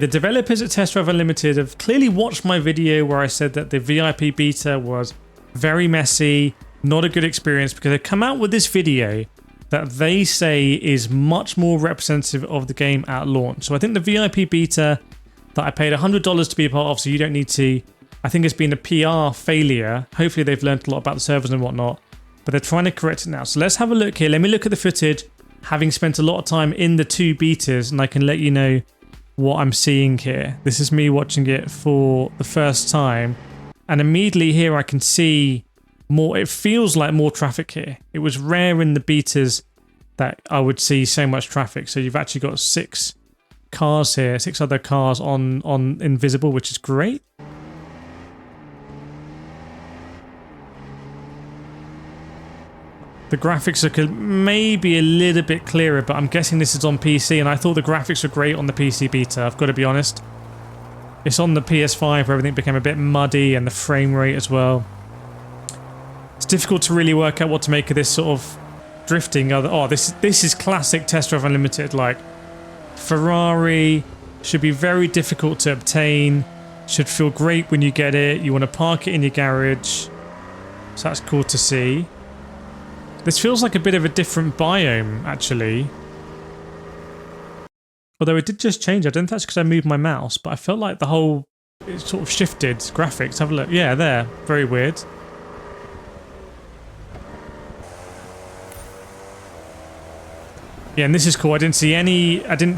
The developers at Test Drive Unlimited have clearly watched my video where I said that the VIP beta was very messy, not a good experience, because they've come out with this video that they say is much more representative of the game at launch. So I think the VIP beta that I paid $100 to be a part of, so you don't need to, I think it's been a PR failure. Hopefully they've learned a lot about the servers and whatnot, but they're trying to correct it now. So let's have a look here. Let me look at the footage, having spent a lot of time in the 2 betas, and I can let you know what I'm seeing here. This is me watching it for the first time, and immediately here I can see more. It feels like more traffic here. It was rare in the betas that I would see so much traffic. So you've actually got 6 cars here, 6 other cars on invisible, which is great. The graphics are maybe a little bit clearer, but I'm guessing this is on PC, and I thought the graphics were great on the PC beta, I've got to be honest. It's on the PS5 where everything became a bit muddy, and the frame rate as well. It's difficult to really work out what to make of this sort of drifting. Oh, this is classic Test Drive Unlimited. Like, Ferrari should be very difficult to obtain, should feel great when you get it, you want to park it in your garage, so that's cool to see. This feels like a bit of a different biome, actually. Although it did just change. I don't think that's because I moved my mouse, but I felt like the whole... it sort of shifted graphics. Have a look. Yeah, there. Very weird. Yeah, and this is cool. I didn't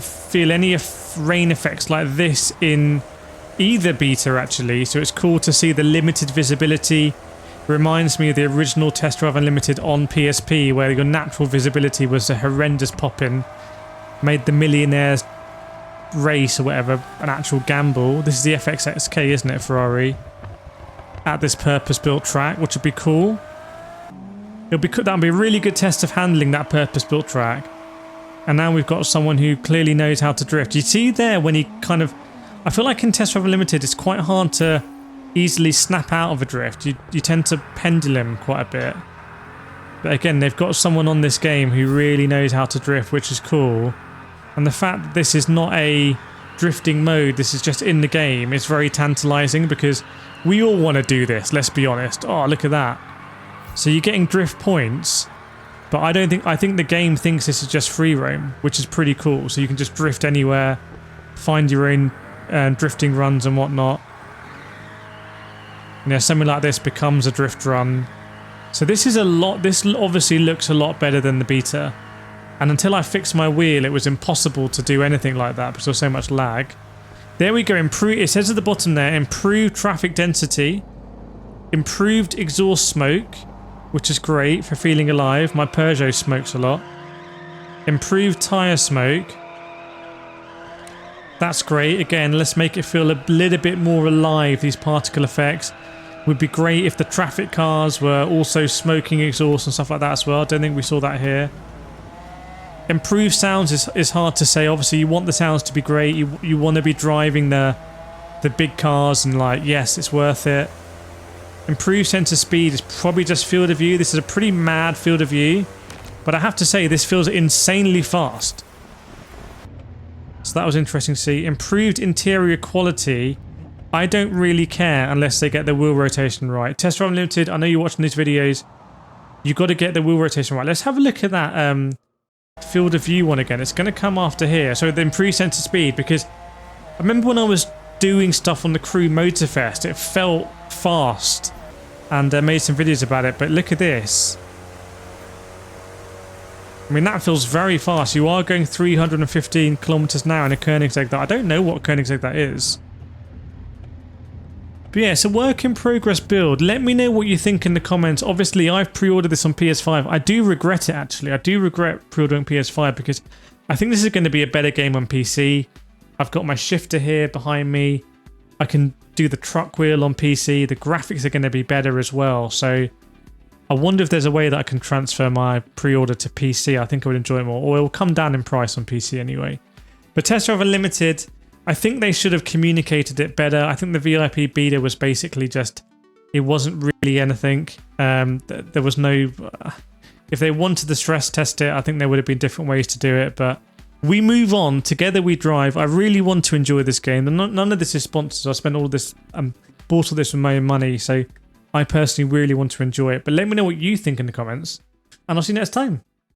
feel any rain effects like this in either beta, actually. So it's cool to see the limited visibility. Reminds me of the original Test Drive Unlimited on PSP, where your natural visibility was a horrendous pop-in. Made the Millionaires race or whatever an actual gamble. This is the FXXK, isn't it, Ferrari? At this purpose-built track, which would be cool. That would be a really good test of handling that purpose-built track. And now we've got someone who clearly knows how to drift. You see there when he kind of... I feel like in Test Drive Unlimited it's quite hard to easily snap out of a drift. You tend to pendulum quite a bit. But again, they've got someone on this game who really knows how to drift, which is cool. And the fact that this is not a drifting mode, this is just in the game, is very tantalizing, because we all want to do this, let's be honest. Oh, look at that. So you're getting drift points, but I think the game thinks this is just free roam, which is pretty cool. So you can just drift anywhere, find your own drifting runs and whatnot. You know, something like this becomes a drift run. So this obviously looks a lot better than the beta. And until I fixed my wheel, it was impossible to do anything like that because there was so much lag. There we go. It says at the bottom there, improved traffic density, improved exhaust smoke, which is great for feeling alive. My Peugeot smokes a lot. Improved tyre smoke. That's great. Again, let's make it feel a little bit more alive, these particle effects. Would be great if the traffic cars were also smoking exhaust and stuff like that as well. I don't think we saw that here. Improved sounds is hard to say. Obviously, you want the sounds to be great. You want to be driving the big cars and like, yes, it's worth it. Improved sensor speed is probably just field of view. This is a pretty mad field of view. But I have to say, this feels insanely fast. So that was interesting to see. Improved interior quality. I don't really care unless they get the wheel rotation right. Test Drive Unlimited, I know you're watching these videos. You've got to get the wheel rotation right. Let's have a look at that field of view one again. It's going to come after here. So the improved sensor speed, because I remember when I was doing stuff on the Crew Motorfest, it felt fast. And I made some videos about it, but look at this. I mean, that feels very fast. You are going 315 kilometers an hour in a Koenigsegg that I don't know what Koenigsegg that is. But yeah, it's a work in progress build. Let me know what you think in the comments. Obviously, I've pre-ordered this on PS5. I do regret it, actually. I do regret pre-ordering PS5 because I think this is going to be a better game on PC. I've got my shifter here behind me. I can do the truck wheel on PC. The graphics are going to be better as well. So I wonder if there's a way that I can transfer my pre-order to PC. I think I would enjoy it more. Or it will come down in price on PC anyway. But Test Drive Unlimited, I think they should have communicated it better. I think the VIP beta was basically just... it wasn't really anything. There was no... if they wanted to stress test it, I think there would have been different ways to do it. But We move on. Together we drive. I really want to enjoy this game. None of this is sponsored. I spent all this, bought all this with my own money. So I personally really want to enjoy it. But let me know what you think in the comments. And I'll see you next time.